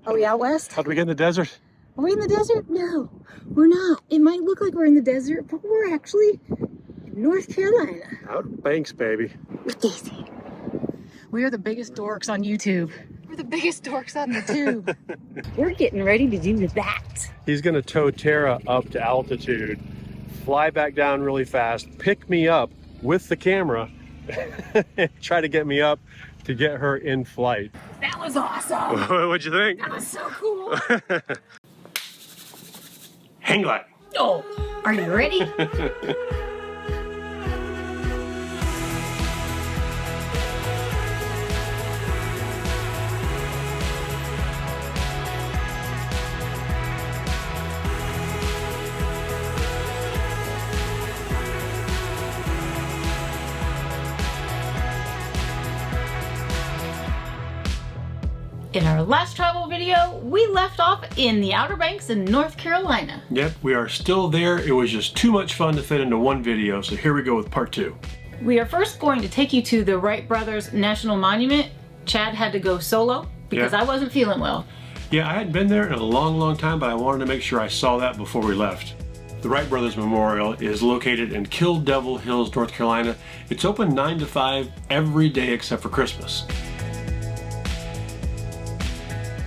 Are we out west? How'd we get in the desert? Are we in the desert? No, we're not. It might look like we're in the desert, but we're actually in North Carolina. Outer Banks, baby. With Daisy. We are the biggest dorks on YouTube. We're the biggest dorks on the tube. We're getting ready to do that. He's gonna tow Tara up to altitude, fly back down really fast, pick me up with the camera, and try to get me up to get her in flight. That was awesome. What'd you think? That was so cool. Hang gliding. Oh, are you ready? In our last travel video, we left off in the Outer Banks in North Carolina. Yep, we are still there. It was just too much fun to fit into one video, so here we go with part 2. We are first going to take you to the Wright Brothers National Monument. Chad had to go solo because I wasn't feeling well. Yeah, I hadn't been there in a long time, but I wanted to make sure I saw that before we left. The Wright Brothers Memorial is located in Kill Devil Hills, North Carolina. It's open 9 to 5 every day except for Christmas.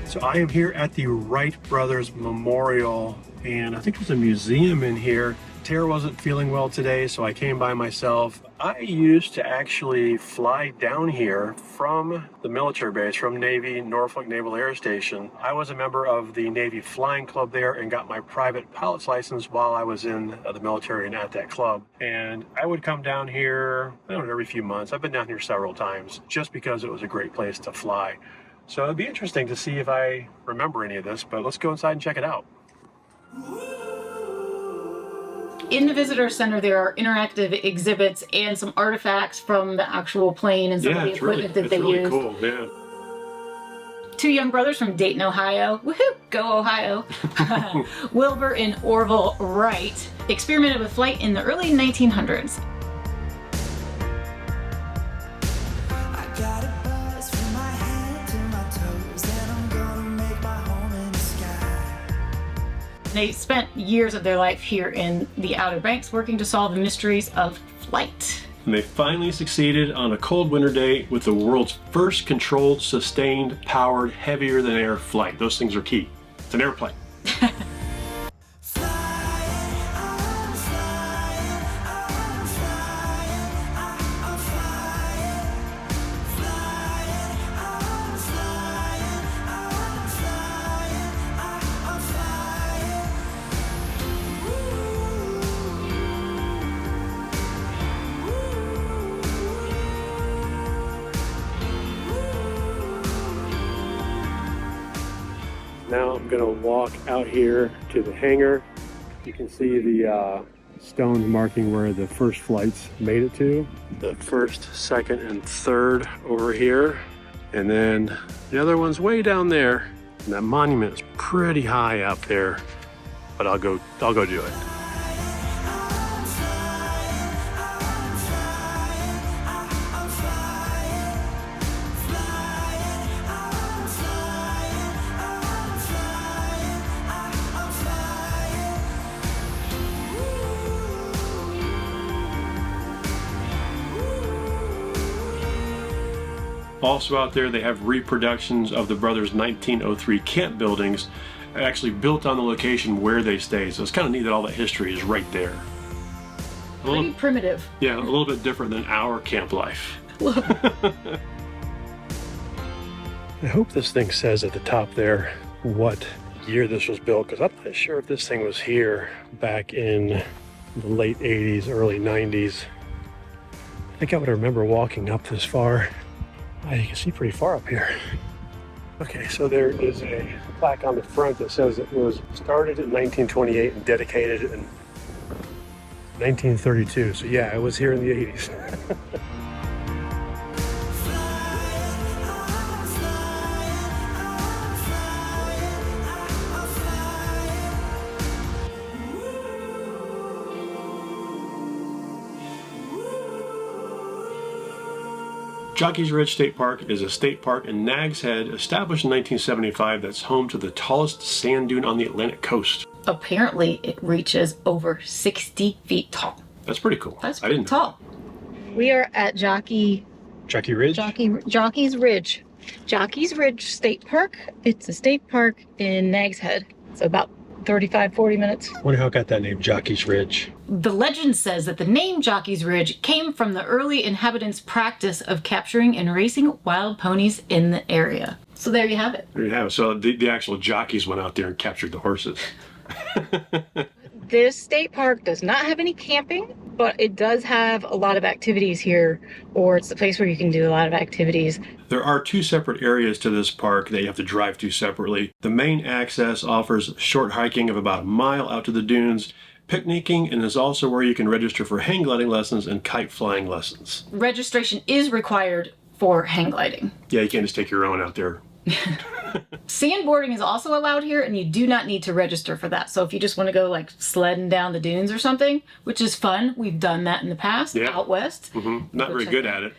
So I am here at the Wright Brothers Memorial, and I think there's a museum in here. Tara wasn't feeling well today, so I came by myself. I used to actually fly down here from the military base, from Navy, Norfolk Naval Air Station. I was a member of the Navy Flying Club there and got my private pilot's license while I was in the military and at that club. And I would come down here, I don't know, every few months. I've been down here several times just because it was a great place to fly. So it'd be interesting to see if I remember any of this, but let's go inside and check it out. In the visitor center, there are interactive exhibits and some artifacts from the actual plane and some of the equipment that they used. Cool, yeah. 2 young brothers from Dayton, Ohio. Woohoo! Go Ohio! Wilbur and Orville Wright experimented with flight in the early 1900s. They spent years of their life here in the Outer Banks working to solve the mysteries of flight. And they finally succeeded on a cold winter day with the world's first controlled, sustained, powered, heavier than air flight. Those things are key. It's an airplane. Now I'm going to walk out here to the hangar. You can see the stones marking where the first flights made it to. The first, second, and third over here. And then the other one's way down there. And that monument is pretty high up there. But I'll go do it. Also out there, they have reproductions of the brothers' 1903 camp buildings, actually built on the location where they stay. So it's kind of neat that all that history is right there. Pretty primitive. Yeah, a little bit different than our camp life. I hope this thing says at the top there what year this was built, because I'm not sure if this thing was here back in the late 80s, early 90s. I think I would remember walking up this far. You can see pretty far up here. Okay, so there is a plaque on the front that says it was started in 1928 and dedicated in 1932. So yeah, it was here in the 80s. Jockey's Ridge State Park is a state park in Nags Head, established in 1975, that's home to the tallest sand dune on the Atlantic coast. Apparently, it reaches over 60 feet tall. That's pretty cool. That's I pretty didn't know. tall. We are at Jockey's Ridge. Jockey's Ridge State Park. It's a state park in Nags Head. It's about 35-40 minutes. I wonder how it got that name, Jockey's Ridge. The legend says that the name Jockey's Ridge came from the early inhabitants' practice of capturing and racing wild ponies in the area. So there you have it. There you have it. So the actual jockeys went out there and captured the horses. This state park does not have any camping, but it does have a lot of activities here, or it's the place where you can do a lot of activities. There are 2 separate areas to this park that you have to drive to separately. The main access offers short hiking of about a mile out to the dunes, picnicking, and is also where you can register for hang gliding lessons and kite flying lessons. Registration is required for hang gliding. Yeah, you can't just take your own out there. Sandboarding is also allowed here, and you do not need to register for that. So if you just want to go like sledding down the dunes or something, which is fun, we've done that in the past out west. Not very good at it.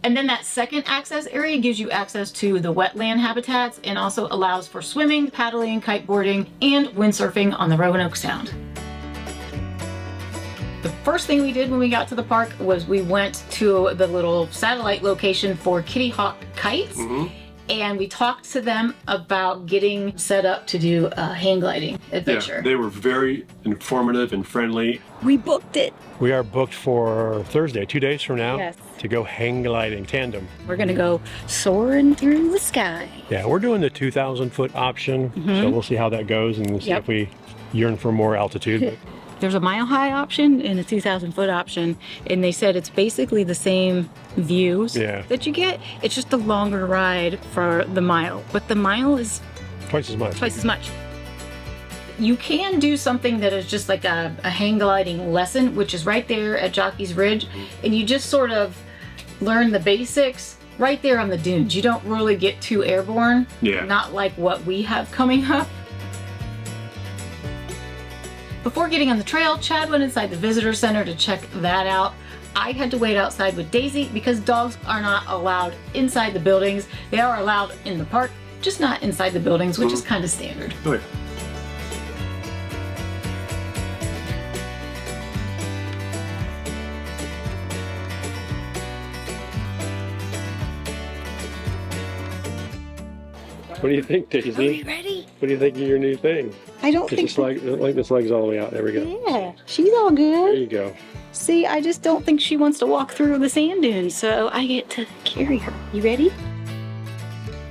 And then that second access area gives you access to the wetland habitats and also allows for swimming, paddling, kiteboarding, and windsurfing on the Roanoke Sound. The first thing we did when we got to the park was we went to the little satellite location for Kitty Hawk kites, and we talked to them about getting set up to do a hang gliding adventure. Yeah, they were very informative and friendly. We booked it. We are booked for Thursday, 2 days from now, Yes. to go hang gliding tandem. We're gonna go soaring through the sky. Yeah, we're doing the 2,000-foot option, so we'll see how that goes and see if we yearn for more altitude. There's a mile-high option and a 2,000-foot option, and they said it's basically the same views that you get. It's just a longer ride for the mile, but the mile is Twice as much. twice as much. You can do something that is just like a hang gliding lesson, which is right there at Jockey's Ridge, and you just sort of learn the basics right there on the dunes. You don't really get too airborne, not like what we have coming up. Before getting on the trail, Chad went inside the visitor center to check that out. I had to wait outside with Daisy because dogs are not allowed inside the buildings. They are allowed in the park, just not inside the buildings, which is kind of standard. Oh, yeah. What do you think, Daisy? Are we ready? What do you think of your new thing? I don't Just like this leg's all the way out. There we go. Yeah, she's all There good. you go. See, I just don't think she wants to walk through the sand dunes, so I get to carry her. You ready?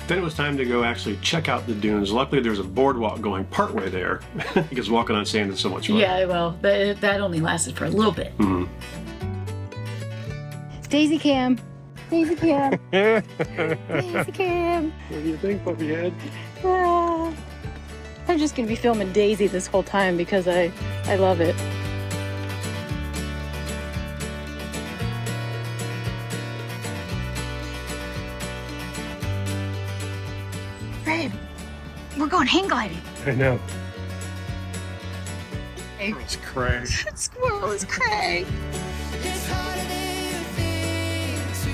Then it was time to go actually check out the dunes. Luckily, there's a boardwalk going partway there because walking on sand is so much fun. Yeah, well, that only lasted for a little bit. Daisy Cam. Daisy Cam. Daisy Cam. What do you think, puppyhead? Ah. I'm just gonna be filming Daisy this whole time because I love it. Babe, we're going hang gliding. I know. Hey. It's Craig. Squirrel is Craig. It's harder than you think to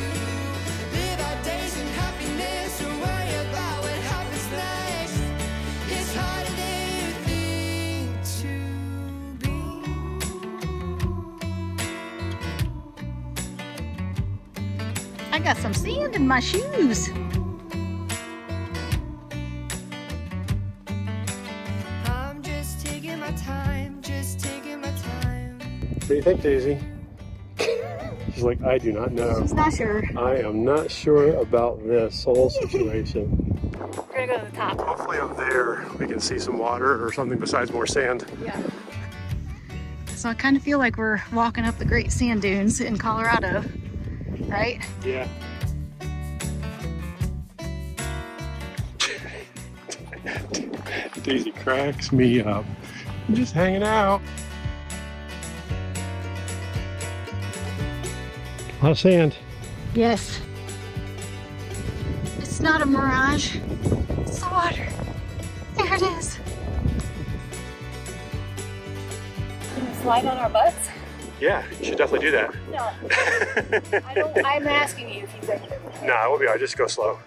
live our days in happiness or worry about what happens next. It's harder than you think to be. I got some sand in my shoes. I'm just taking my time, just taking my time. What do you think, Daisy? She's like, I do not know. She's not sure. I am not sure about this whole situation. We're gonna go to the top. Hopefully up there we can see some water or something besides more sand. Yeah. So I kind of feel like we're walking up the Great Sand Dunes in Colorado, right? Yeah. Daisy cracks me up. I'm just hanging out. A lot of sand. Yes. It's not a mirage. It's the water. There it is. Can we slide on our butts? Yeah, you should definitely do that. No, I'm asking you if you think that. No, we'll be all right. Just go slow.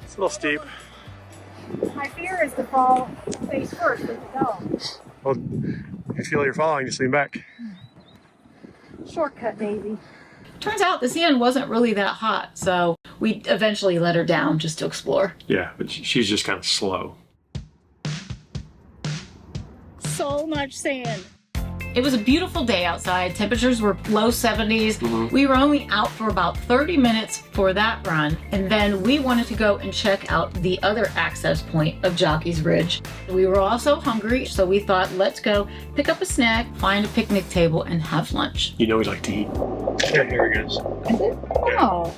It's a little steep. My fear is to fall face first with the dog. Well, if you feel you're falling, just lean back. Shortcut, baby. Turns out the sand wasn't really that hot, so we eventually let her down just to explore. Yeah, but she's just kind of slow. So much sand. It was a beautiful day outside. Temperatures were low 70s. We were only out for about 30 minutes for that run, and then we wanted to go and check out the other access point of Jockey's Ridge. We were also hungry, so we thought, let's go pick up a snack, find a picnic table, and have lunch. You know we like to eat. Yeah, here it is. Is it? Oh.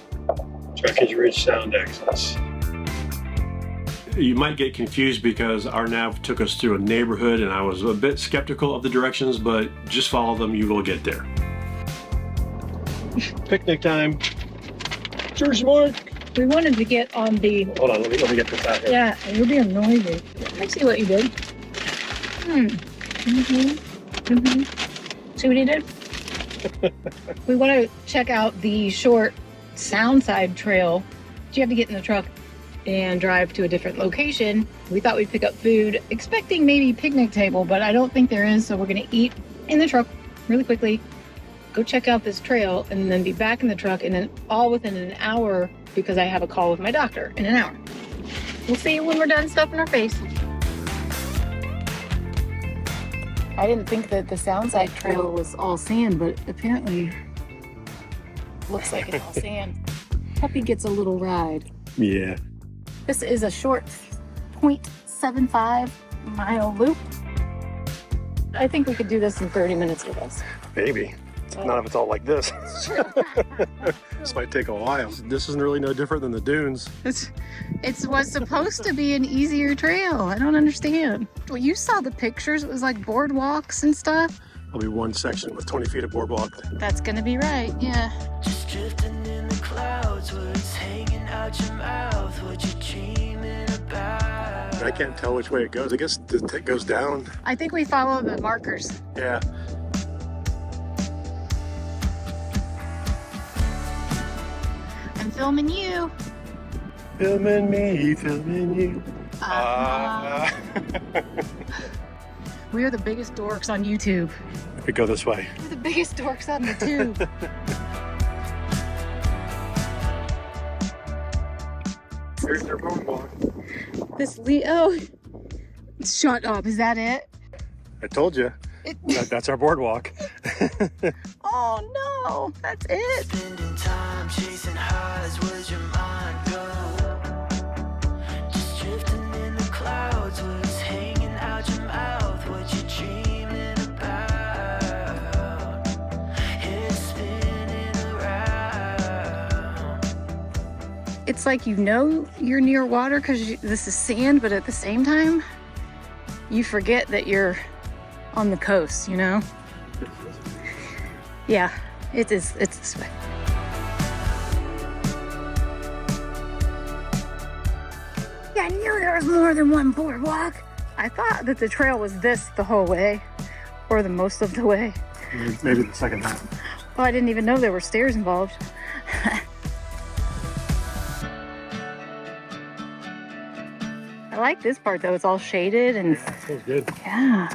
Jockey's Ridge Sound Access. You might get confused because our nav took us through a neighborhood and I was a bit skeptical of the directions, but just follow them, you will get there. Picnic time. George Mark. We wanted to get on the... Hold on, let me get this out here. Yeah, you're being noisy. I see what you did. See what he did? We want to check out the short Soundside Trail. You have to get in the truck and drive to a different location. We thought we'd pick up food, expecting maybe picnic table, but I don't think there is, so we're gonna eat in the truck really quickly, go check out this trail, and then be back in the truck, and then all within an hour, because I have a call with my doctor in an hour. We'll see you when we're done stuffing our face. I didn't think that the Soundside Trail was all sand, but apparently looks like it's all sand. Puppy gets a little ride. Yeah. This is a short 0.75 mile loop. I think we could do this in 30 minutes with us. Maybe. Not if it's all like this. This might take a while. This isn't really no different than the dunes. It was supposed to be an easier trail. I don't understand. Well, you saw the pictures. It was like boardwalks and stuff. There'll be one section with 20 feet of boardwalk. That's gonna be right, yeah. Just drifting in the clouds, words hanging out your mouth, what you dreaming about. I can't tell which way it goes. I guess it goes down. I think we follow the markers. Yeah. I'm filming you. Filming me, filming you. We're the biggest dorks on YouTube. We go this way. We're the biggest dorks on the tube. Here's their boardwalk. This Leo. Shut up. Is that it? I told you. That's our boardwalk. Oh no, that's it. Spending time chasing highs, where's your mind go? Just drifting in the clouds, words hanging out your mouth, what you dreaming about? Head spinning around. It's like you know you're near water because this is sand, but at the same time, you forget that you're on the coast, you know? Yeah, it is. It's this way. Yeah, I knew there was more than one boardwalk. I thought that the trail was this the whole way, or the most of the way. Maybe the second half. Oh, I didn't even know there were stairs involved. I like this part though, it's all shaded and Feels good. yeah.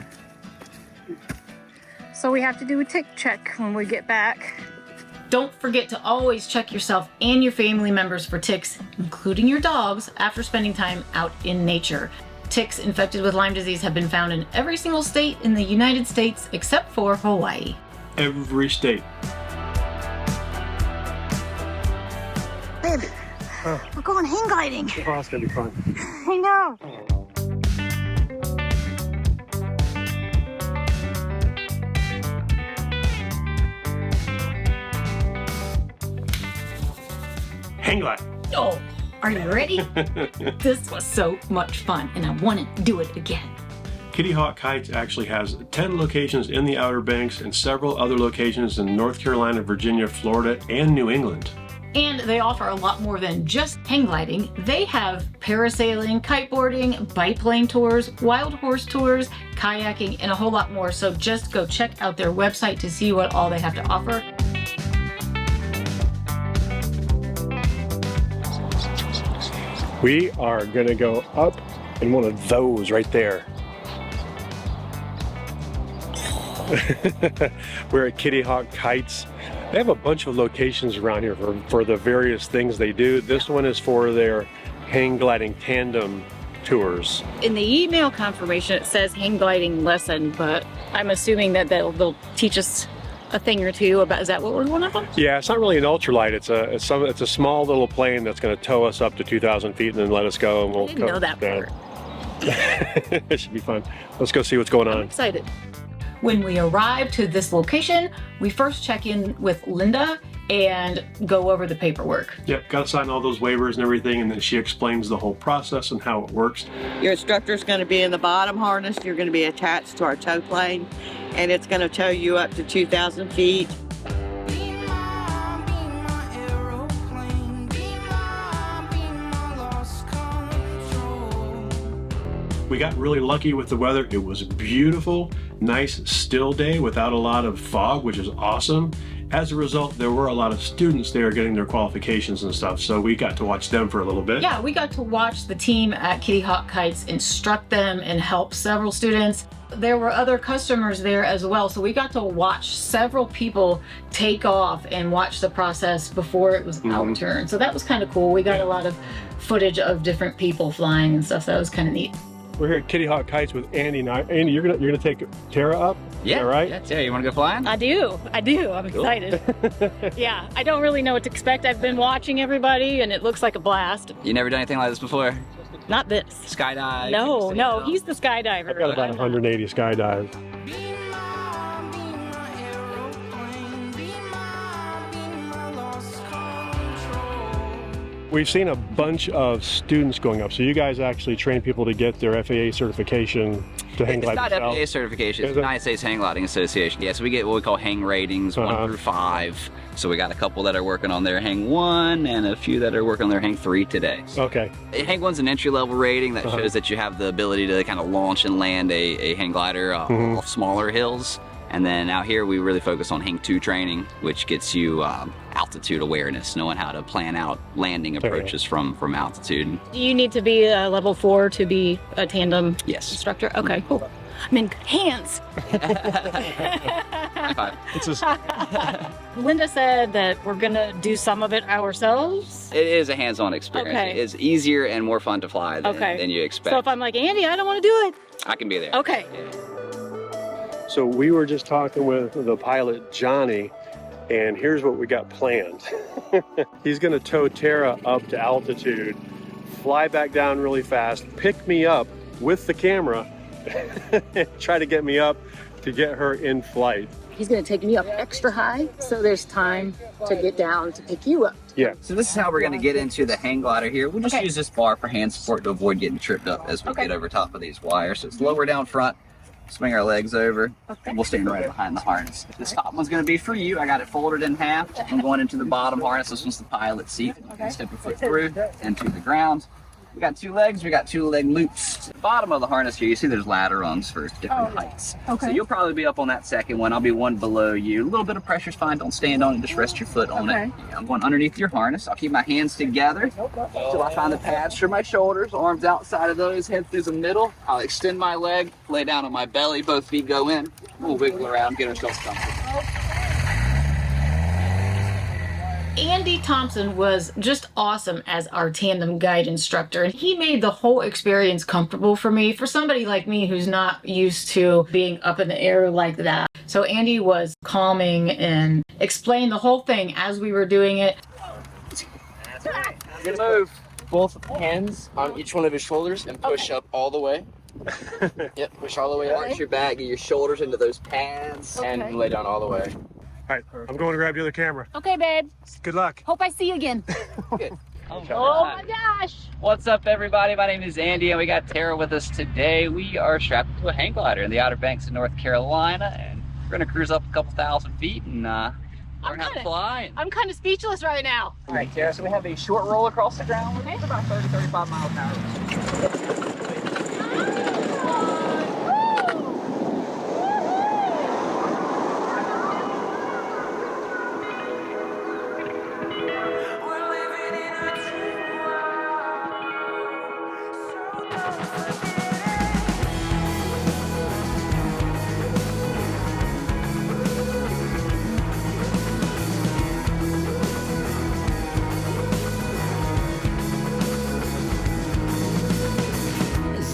So we have to do a tick check when we get back. Don't forget to always check yourself and your family members for ticks, including your dogs, after spending time out in nature. Ticks infected with Lyme disease have been found in every single state in the United States except for Hawaii. Every state. Babe, we're going hang gliding. Oh, that's gonna be fun. I know. Hang glide. Oh, are you ready? This was so much fun and I want to do it again. Kitty Hawk Kites actually has 10 locations in the Outer Banks and several other locations in North Carolina, Virginia, Florida, and New England. And they offer a lot more than just hang gliding. They have parasailing, kiteboarding, biplane tours, wild horse tours, kayaking, and a whole lot more. So just go check out their website to see what all they have to offer. We are gonna go up in one of those right there. We're at Kitty Hawk Kites. They have a bunch of locations around here for the various things they do. This one is for their hang gliding tandem tours. In the email confirmation, it says hang gliding lesson, but I'm assuming that they'll teach us a thing or two about, is that what we're one of them? Yeah, it's not really an ultralight. It's a small little plane that's going to tow us up to 2,000 feet and then let us go. And we'll I didn't know that part. It should be fun. Let's go see what's going on. I'm excited. When we arrive to this location, we first check in with Linda and go over the paperwork. Yep, got to sign all those waivers and everything, and then she explains the whole process and how it works. Your instructor's going to be in the bottom harness. You're going to be attached to our tow plane, and it's going to tow you up to 2,000 feet. Be my aeroplane. Be my lost control. We got really lucky with the weather. It was beautiful, nice, still day without a lot of fog, which is awesome. As a result, there were a lot of students there getting their qualifications and stuff, so we got to watch them for a little bit. Yeah, we got to watch the team at Kitty Hawk Kites instruct them and help several students. There were other customers there as well, so we got to watch several people take off and watch the process before it was our turn. So that was kind of cool. We got a lot of footage of different people flying and stuff, so that was kind of neat. We're here at Kitty Hawk Kites with Andy and I. Andy, you're gonna take Tara up? Yeah, is that right? Yeah, Tara, you want to go flying? I do. I'm excited. Yeah, I don't really know what to expect. I've been watching everybody and it looks like a blast. You never done anything like this before? Not this. Skydive? No, he's the skydiver. I've got about 180 skydives. Be my aeroplane. Be my lost control. We've seen a bunch of students going up, so you guys actually train people to get their FAA certification to hang glide It's not themselves? FAA certification, it's Is it? United States Hang Gliding Association. Yeah, so we get what we call hang ratings, 1 through 5. So we got a couple that are working on their hang 1 and a few that are working on their hang 3 today. Okay. Hang 1's an entry-level rating that shows that you have the ability to kind of launch and land a hang glider off smaller hills. And then out here we really focus on hang 2 training, which gets you altitude awareness, knowing how to plan out landing approaches from altitude. Do you need to be a level 4 to be a tandem Yes. instructor? Okay, cool. I'm in good hands. High five. It's just, Linda said that we're gonna do some of it ourselves. It is a hands-on experience. Okay. It's easier and more fun to fly than you expect. So if I'm like, Andy, I don't want to do it. I can be there. Okay. so we were just talking with the pilot, Johnny, and here's what we got planned. He's gonna tow Tara up to altitude, fly back down really fast, pick me up with the camera, try to get me up to get her in flight. He's gonna take me up extra high, so there's time to get down to pick you up. Yeah. So this is how we're going to get into the hang glider here. We'll just use this bar for hand support to avoid getting tripped up as we get over top of these wires. So it's lower down front, swing our legs over, and we'll stand right behind the harness. This top one's going to be for you. I got it folded in half. I'm going into the bottom harness. This one's the pilot seat. You can step your foot through and to the ground. We got 2 legs, we got 2 leg loops. At the bottom of the harness here, you see there's ladder rungs for different heights. So you'll probably be up on that second one. I'll be one below you. A little bit of pressure's fine. Don't stand on it, just rest your foot on it. Yeah, I'm going underneath your harness. I'll keep my hands together till I find the pads for my shoulders, arms outside of those, head through the middle. I'll extend my leg, lay down on my belly, both feet go in. We'll wiggle around, get ourselves comfortable. Andy Thompson was just awesome as our tandem guide instructor, and he made the whole experience comfortable for me, for somebody like me who's not used to being up in the air like that. So Andy was calming and explained the whole thing as we were doing it. You're gonna move both hands on each one of his shoulders and push up all the way. Yep, push all the way up. Arch your back, get your shoulders into those pads. And lay down all the way. All right, I'm going to grab the other camera. Okay, babe. Good luck. Hope I see you again. Good. Oh my gosh. What's up, everybody? My name is Andy, and we got Tara with us today. We are strapped to a hang glider in the Outer Banks of North Carolina, and we're going to cruise up a couple thousand feet and Learn how to fly. I'm kind of speechless right now. All right, Tara, so we have a short roll across the ground. It's about 30, 35 miles an hour.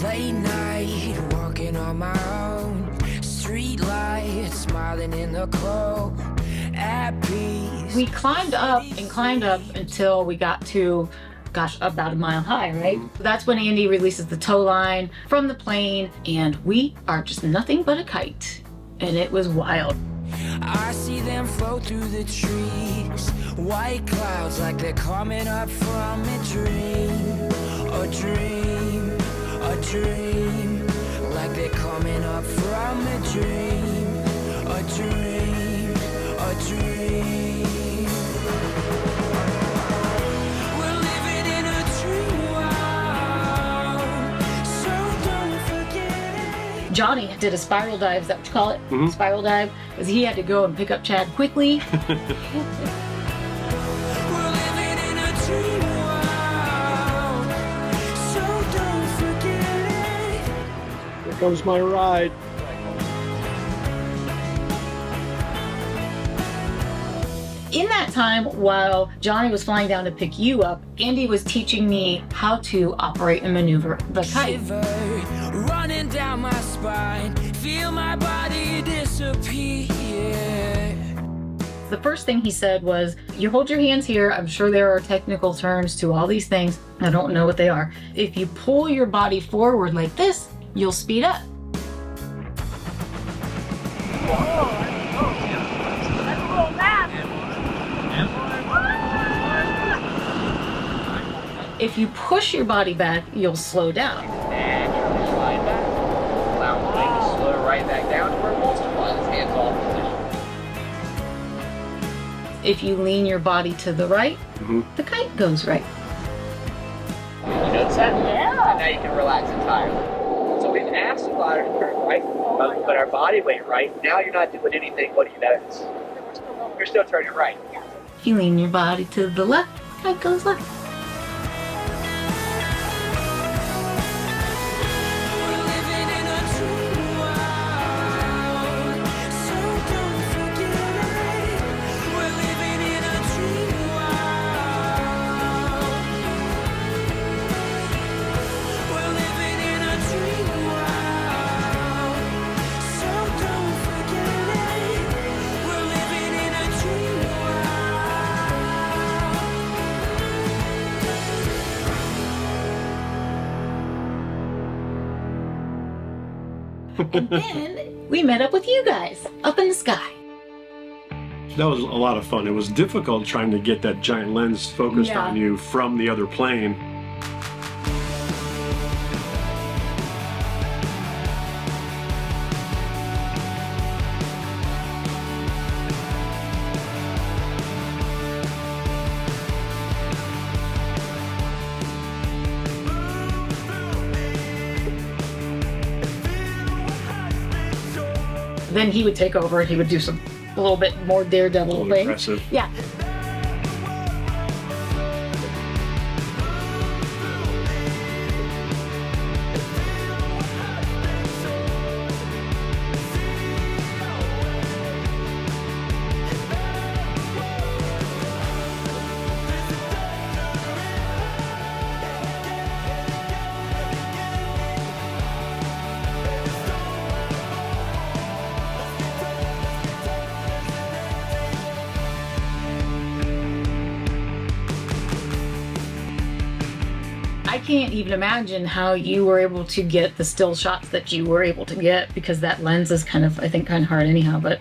Late night, walking on my own. Street lights, smiling in the cold. At peace. We climbed up and climbed up until we got to, gosh, about a mile high, right? That's when Andy releases the tow line from the plane, and we are just nothing but a kite. And it was wild. I see them float through the trees. White clouds like they're coming up from a dream. A dream, a dream. Like they're coming up from a dream. A dream, a dream. We're living in a dream world, so don't forget it. Johnny did a spiral dive, is that what you call it? Spiral dive, because he had to go and pick up Chad quickly. We're living in a dream world, so don't forget it. Here comes my ride. In that time, while Johnny was flying down to pick you up, Andy was teaching me how to operate and maneuver the kite. Shiver running down my spine, feel my body disappear. The first thing he said was, you hold your hands here. I'm sure there are technical terms to all these things. I don't know what they are. If you pull your body forward like this, you'll speed up. If you push your body back, you'll slow down. And you slide back. Allow the plane to slow right back down to where it wants to fly. Its hands off position. If you lean your body to the right, the kite goes right. You notice that? Yeah. And now you can relax entirely. So we've asked the glider to turn right, but put our body weight right. Now you're not doing anything. What do you notice? You're still turning right. If you lean your body to the left, the kite goes left. We're living in a dream world, so don't forget it. We're living in a dream world. We're living in a dream world, so don't forget it. We're living in a dream world. And then we met up with you guys up in the sky. That was a lot of fun. It was difficult trying to get that giant lens focused Yeah. on you from the other plane. Then he would take over and he would do a little bit more daredevil Really thing. impressive. Yeah. I can't even imagine how you were able to get the still shots that you were able to get, because that lens is kind of, I think, kind of hard anyhow. But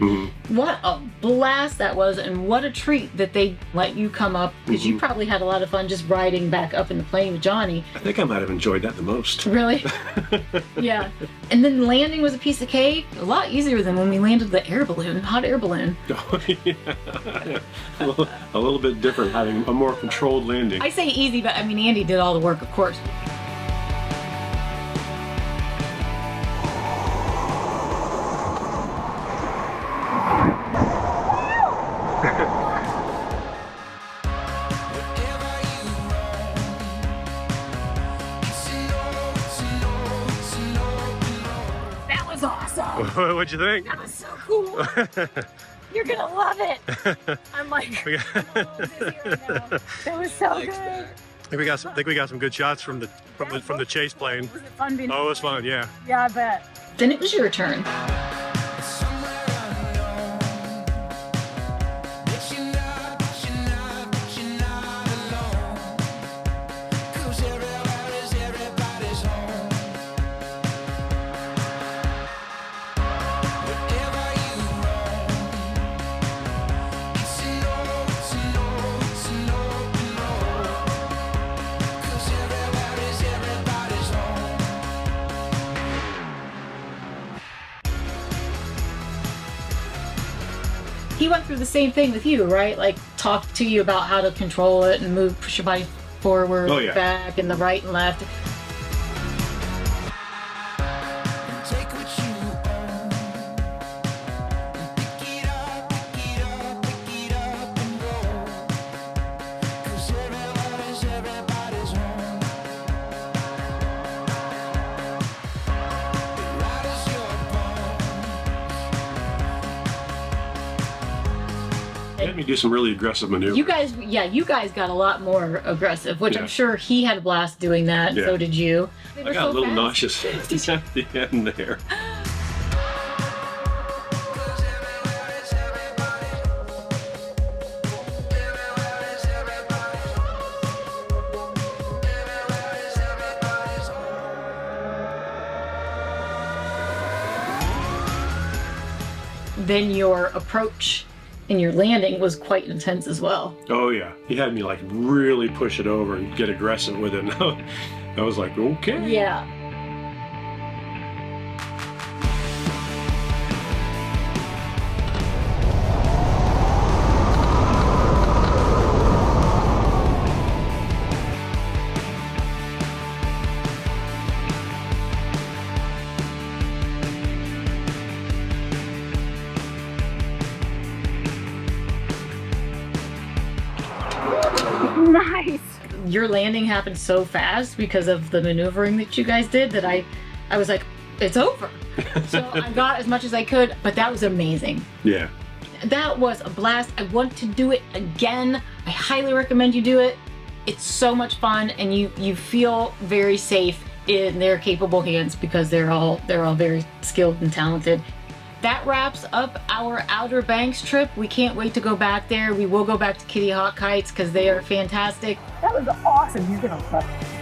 what a blast that was, and what a treat that they let you come up, because you probably had a lot of fun just riding back up in the plane with Johnny. I think I might have enjoyed that the most. Really? Yeah. And then landing was a piece of cake. A lot easier than when we landed the air balloon, hot air balloon. Oh, yeah. A little bit different, having a more controlled landing. I say easy, but I mean, Andy did all the work, of course. That was awesome. What'd you think? That was so cool. You're gonna love it. I'm like, I'm a little dizzy right now. That was so good. I think we got some good shots from the chase plane. Was it fun being? Oh, it was fun, yeah. Yeah, I bet. Then it was your turn. Somewhere unknown, but you're not alone. 'Cause everybody's home. Wherever you roam, it's a no, it's a no, it's a no. 'Cause everybody's home. He went through the same thing with you, right? Like, talked to you about how to control it and move, push your body forward, Oh, yeah. back, and the right and left. Take what you own and pick it up, pick it up, pick it up and roll. 'Cause everybody's home. Right as your You had me do some really aggressive maneuvers. You guys got a lot more aggressive, which Yeah. I'm sure he had a blast doing that. Yeah. So did you. They I were got so a little fast. nauseous at the end there. Then your approach and your landing was quite intense as well. Oh yeah, he had me like really push it over and get aggressive with it. I was like, okay. Yeah. Nice. Your landing happened so fast because of the maneuvering that you guys did that I was like, it's over. So I got as much as I could, but that was amazing. Yeah. That was a blast. I want to do it again. I highly recommend you do it. It's so much fun, and you feel very safe in their capable hands because they're all very skilled and talented. That wraps up our Outer Banks trip. We can't wait to go back there. We will go back to Kitty Hawk Kites because they are fantastic. That was awesome. You're gonna love it.